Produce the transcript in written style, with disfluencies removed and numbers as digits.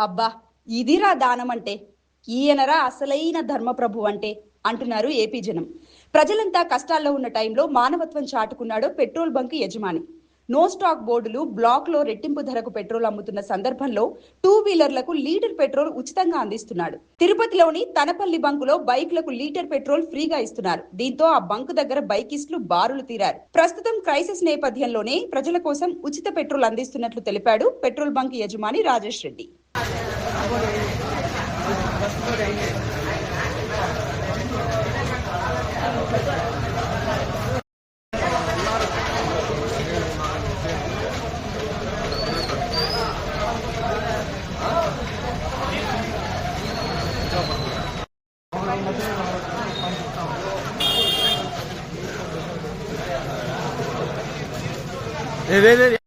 అబ్బా, ఇదిరా దానం అంటే, ఈయనరా అసలైన ధర్మప్రభు అంటే అంటున్నారు ఏపీ జనం. ప్రజలంతా కష్టాల్లో ఉన్న టైంలో మానవత్వం చాటుకున్నాడు పెట్రోల్ బంక్ యజమాని. నో స్టాక్ బోర్డులు, బ్లాక్ లో రెట్టింపు ధరకు పెట్రోల్ అమ్ముతున్న సందర్భంలో టూ వీలర్లకు లీటర్ పెట్రోల్ ఉచితంగా అందిస్తున్నాడు. తిరుపతిలోని తనపల్లి బంకులో బైక్లకు లీటర్ పెట్రోల్ ఫ్రీగా ఇస్తున్నారు. దీంతో ఆ బంక్ దగ్గర బైకిస్టులు బారులు తీరారు. ప్రస్తుతం క్రైసిస్ నేపథ్యంలోనే ప్రజల కోసం ఉచిత పెట్రోల్ అందిస్తున్నట్లు తెలిపాడు పెట్రోల్ బంక్ యజమాని రాజేష్ రెడ్డి. Evet.